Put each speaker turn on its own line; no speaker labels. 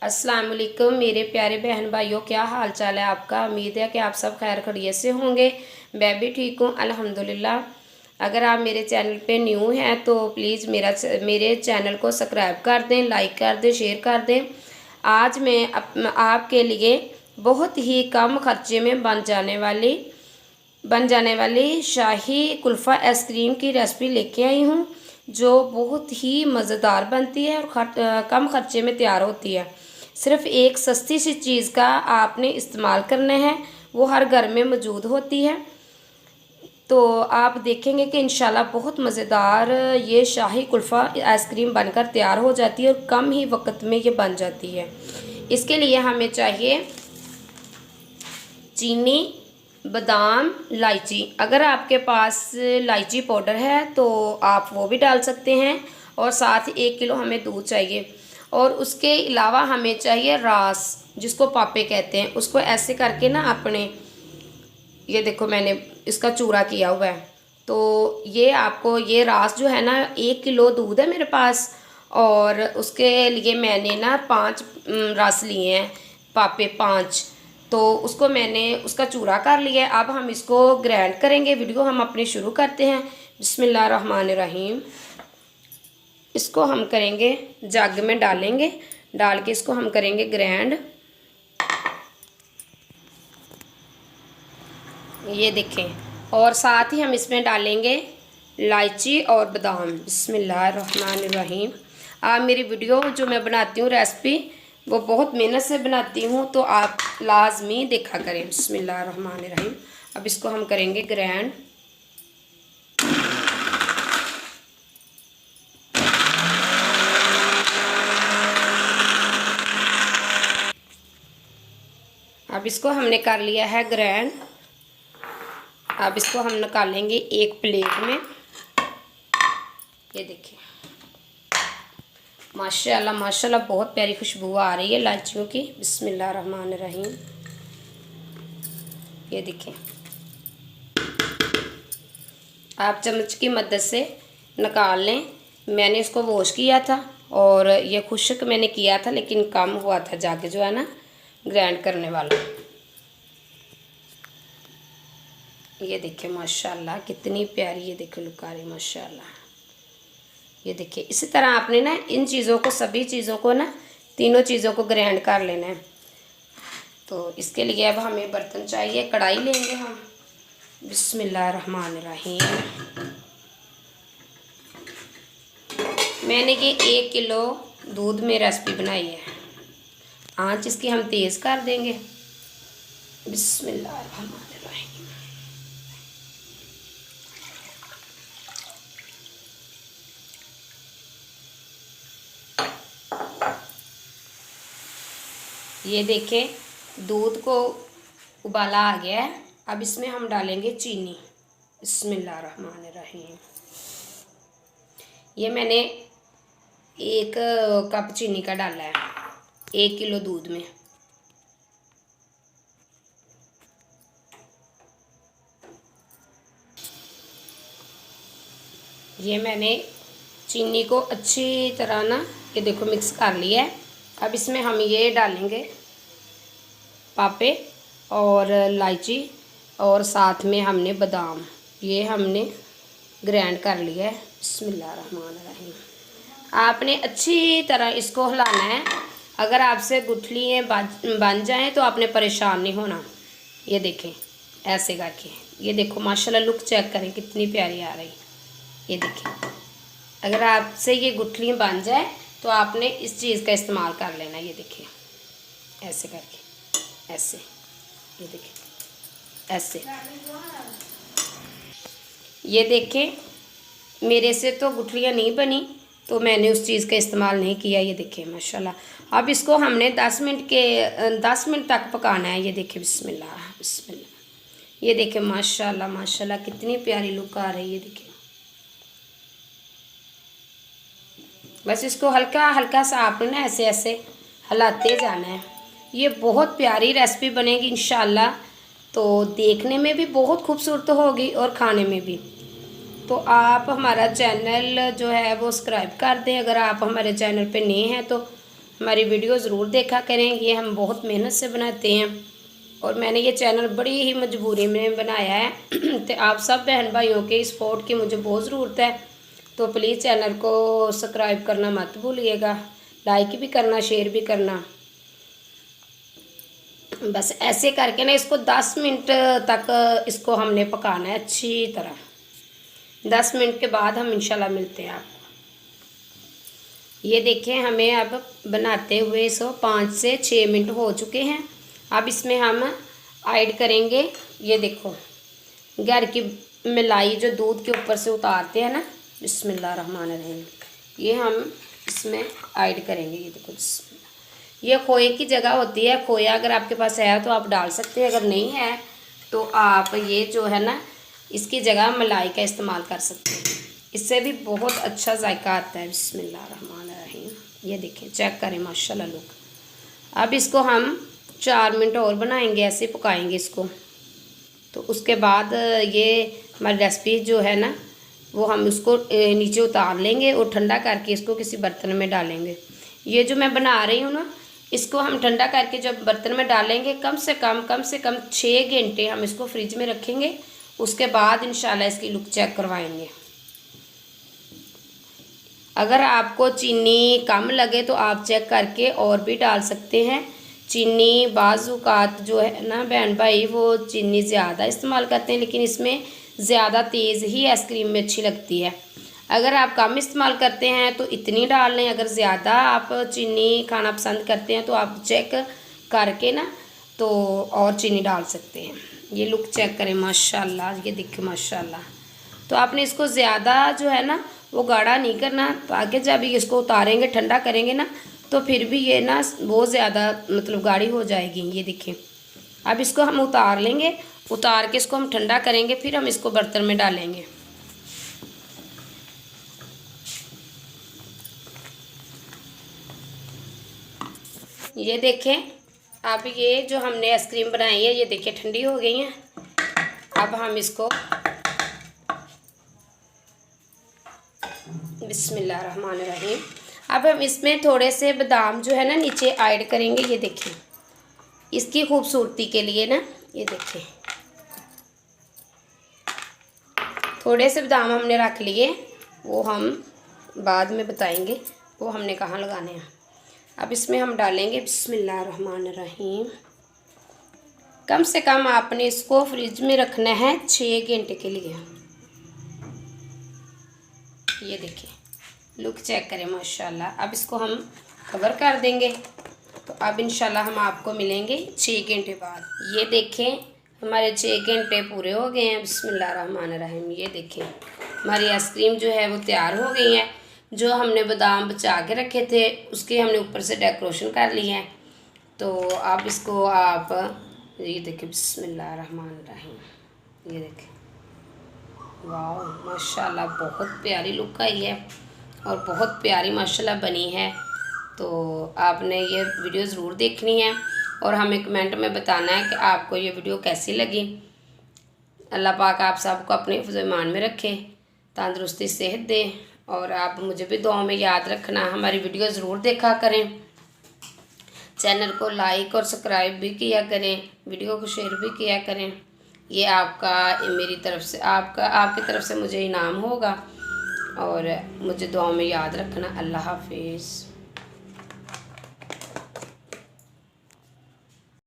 अस्सलाम वालेकुम मेरे प्यारे बहन भाइयों, क्या हाल चाल है आपका। उम्मीद है कि आप सब खैर खैरियत से होंगे। मैं भी ठीक हूँ अल्हम्दुलिल्लाह। अगर आप मेरे चैनल पे न्यू हैं तो प्लीज़ मेरे चैनल को सब्सक्राइब कर दें, लाइक कर दें, शेयर कर दें। आज मैं आपके लिए बहुत ही कम खर्चे में बन जाने वाली शाही कुल्फ़ा आइसक्रीम की रेसिपी लेके आई हूँ, जो बहुत ही मज़ेदार बनती है और कम खर्चे में तैयार होती है। सिर्फ एक सस्ती सी चीज़ का आपने इस्तेमाल करना है, वो हर घर में मौजूद होती है। तो आप देखेंगे कि इंशाल्लाह बहुत मज़ेदार ये शाही कुल्फ़ा आइसक्रीम बनकर तैयार हो जाती है और कम ही वक्त में ये बन जाती है। इसके लिए हमें चाहिए चीनी, बादाम, इलायची। अगर आपके पास इलायची पाउडर है तो आप वो भी डाल सकते हैं। और साथ 1 किलो हमें दूध चाहिए। और उसके अलावा हमें चाहिए रास, जिसको पापे कहते हैं। उसको ऐसे करके ना अपने, ये देखो मैंने इसका चूरा किया हुआ है। तो ये आपको ये रास जो है ना, 1 किलो दूध है मेरे पास और उसके लिए मैंने ना 5 रस लिए हैं, पापे 5। तो उसको मैंने उसका चूरा कर लिया है। अब हम इसको ग्राइंड करेंगे। वीडियो हम अपनी शुरू करते हैं। बिस्मिल्लाहिर्रहमानिर्रहीम। इसको हम करेंगे जग में डालेंगे, डाल के इसको हम करेंगे ग्राइंड। ये देखें। और साथ ही हम इसमें डालेंगे इलायची और बादाम। बिस्मिल्लाहिर्रहमानिर्रहीम। आप मेरी वीडियो जो मैं बनाती हूँ रेसिपी, वो बहुत मेहनत से बनाती हूँ, तो आप लाजमी देखा करें। बिस्मिल्लाहिर्रहमानिर्रहीम। अब इसको हम करेंगे ग्राइंड। अब इसको हमने कर लिया है ग्राइंड। अब इसको हम निकालेंगे एक प्लेट में। ये देखिए, माशाल्लाह माशाल्लाह बहुत प्यारी खुशबू आ रही है इलायचियों की। बिस्मिल्लाहिर्रहमानिर्रहीम। ये देखिए, आप चम्मच की मदद से निकाल लें। मैंने इसको वॉश किया था और ये खुश्क मैंने किया था, लेकिन कम हुआ था जग जो है ना ग्राइंड करने वाला। ये देखिए माशाल्लाह कितनी प्यारी, ये देखिए लुक आ रही माशाल्लाह। ये देखिए, इसी तरह आपने ना इन चीज़ों को, सभी चीज़ों को ना, तीनों चीज़ों को ग्राइंड कर लेना है। तो इसके लिए अब हमें बर्तन चाहिए, कढ़ाई लेंगे हम। बिस्मिल्लाहिर्रहमानिर्रहीम। मैंने ये 1 किलो दूध में रेसिपी बनाई है। आँच इसकी हम तेज़ कर देंगे। बिस्मिल्लाहिर्रहमानिर्रहीम। ये देखें, दूध को उबाला आ गया है। अब इसमें हम डालेंगे चीनी। बिस्मिल्लाहिर्रहमानिर्रहीम। ये मैंने 1 कप चीनी का डाला है 1 किलो दूध में। ये मैंने चीनी को अच्छी तरह ना, ये देखो मिक्स कर लिया है। अब इसमें हम ये डालेंगे पापे और इलायची, और साथ में हमने बादाम, ये हमने ग्राइंड कर लिया है। बिस्मिल्लाहिर्रहमानिर्रहीम। आपने अच्छी तरह इसको हिलाना है। अगर आपसे गुठलियाँ बन जाएं तो आपने परेशान नहीं होना। ये देखें ऐसे करके, ये देखो माशाल्लाह लुक चेक करें कितनी प्यारी आ रही। ये देखिए, अगर आपसे ये गुठलियाँ बन जाए तो आपने इस चीज़ का इस्तेमाल कर लेना। ये देखिए ऐसे करके, ऐसे, ये देखिए ऐसे। ये देखें, मेरे से तो गुठलियाँ नहीं बनी, तो मैंने उस चीज़ का इस्तेमाल नहीं किया। ये देखिए माशाल्लाह। अब इसको हमने 10 मिनट तक पकाना है। ये देखिए बिस्मिल्लाह बिस्मिल्लाह। ये देखिए माशाल्लाह माशाल्लाह कितनी प्यारी लुक आ रही है। देखिए, बस इसको हल्का हल्का सा आपने ना ऐसे ऐसे हिलाते जाना है। ये बहुत प्यारी रेसिपी बनेगी इंशाल्लाह। तो देखने में भी बहुत खूबसूरत होगी और खाने में भी। तो आप हमारा चैनल जो है वो सब्सक्राइब कर दें। अगर आप हमारे चैनल पे नए हैं तो हमारी वीडियो ज़रूर देखा करें। ये हम बहुत मेहनत से बनाते हैं और मैंने ये चैनल बड़ी ही मजबूरी में बनाया है। तो आप सब बहन भाइयों के सपोर्ट की मुझे बहुत ज़रूरत है, तो प्लीज़ चैनल को सब्सक्राइब करना मत भूलिएगा, लाइक भी करना, शेयर भी करना। बस ऐसे करके ना इसको 10 मिनट तक इसको हमने पकाना है अच्छी तरह। 10 मिनट के बाद हम इंशाल्लाह मिलते हैं आपको। ये देखें, हमें अब बनाते हुए इसको 5 से 6 मिनट हो चुके हैं। अब इसमें हम ऐड करेंगे, ये देखो घर की मलाई जो दूध के ऊपर से उतारते हैं ना, बिस्मिल्लाहिर्रहमानिर्रहीम, ये हम इसमें ऐड करेंगे। ये देखो ये खोए की जगह होती है, खोया अगर आपके पास है तो आप डाल सकते हैं, अगर नहीं है तो आप ये जो है ना इसकी जगह मलाई का इस्तेमाल कर सकते हैं, इससे भी बहुत अच्छा जायका आता है। बिस्मिल्लाहिर्रहमानिर्रहीम, ये देखें, चेक करें माशाल्लाह लुक। अब इसको हम 4 मिनट और बनाएंगे, ऐसे पकाएंगे इसको। तो उसके बाद ये हमारी रेसिपी जो है ना वो हम उसको नीचे उतार लेंगे और ठंडा करके इसको किसी बर्तन में डालेंगे। ये जो मैं बना रही हूँ ना, इसको हम ठंडा करके जब बर्तन में डालेंगे कम से कम 6 घंटे हम इसको फ्रिज में रखेंगे। उसके बाद इंशाल्लाह इसकी लुक चेक करवाएंगे। अगर आपको चीनी कम लगे तो आप चेक करके और भी डाल सकते हैं। चीनी बाज़ औक़ात जो है ना बहन भाई वो चीनी ज़्यादा इस्तेमाल करते हैं, लेकिन इसमें ज़्यादा तेज़ ही आइसक्रीम में अच्छी लगती है। अगर आप कम इस्तेमाल करते हैं तो इतनी डाल लें, अगर ज़्यादा आप चीनी खाना पसंद करते हैं तो आप चेक करके ना तो और चीनी डाल सकते हैं। ये लुक चेक करें माशाल्लाह, ये देखिए माशाल्लाह। तो आपने इसको ज़्यादा जो है ना वो गाढ़ा नहीं करना, तो आगे जब इसको उतारेंगे ठंडा करेंगे ना तो फिर भी ये ना बहुत ज़्यादा मतलब गाढ़ी हो जाएगी। ये देखिए, अब इसको हम उतार लेंगे, उतार के इसको हम ठंडा करेंगे, फिर हम इसको बर्तन में डालेंगे। ये देखें, अब ये जो हमने आइसक्रीम बनाई है ये देखिए ठंडी हो गई है। अब हम इसको बिस्मिल्लाहिर्रहमानिर्रहीम, अब हम इसमें थोड़े से बादाम जो है ना नीचे ऐड करेंगे। ये देखिए इसकी खूबसूरती के लिए ना, ये देखिए थोड़े से बादाम हमने रख लिए, वो हम बाद में बताएंगे वो हमने कहाँ लगाने हैं। अब इसमें हम डालेंगे बिस्मिल्लाहिर्रहमानिर्रहीम। कम से कम आपने इसको फ्रिज में रखना है 6 घंटे के लिए। ये देखिए लुक चेक करें माशाल्लाह। अब इसको हम कवर कर देंगे, तो अब इंशाल्लाह हम आपको मिलेंगे 6 घंटे बाद। ये देखें हमारे 6 घंटे पूरे हो गए हैं। बिस्मिल्लाहिर्रहमानिर्रहीम, ये देखें हमारी आइसक्रीम जो है वो तैयार हो गई है। जो हमने बादाम बचा के रखे थे उसके हमने ऊपर से डेकोरेशन कर ली है। तो अब इसको आप ये देखिए बिस्मिल्लाहिर्रहमानिर्रहीम, ये देखें वाह माशाल्लाह, बहुत प्यारी लुक आई है और बहुत प्यारी माशाल्लाह बनी है। तो आपने ये वीडियो ज़रूर देखनी है और हमें कमेंट में बताना है कि आपको ये वीडियो कैसी लगी। अल्लाह पाक आप सबको अपने हिफ्ज़ ईमान में रखे, तंदुरुस्ती सेहत दे, और आप मुझे भी दुआ में याद रखना। हमारी वीडियो ज़रूर देखा करें, चैनल को लाइक और सब्सक्राइब भी किया करें, वीडियो को शेयर भी किया करें। ये आपका मेरी तरफ से आपकी तरफ से मुझे इनाम होगा, और मुझे दुआ में याद रखना। अल्लाह हाफिज़।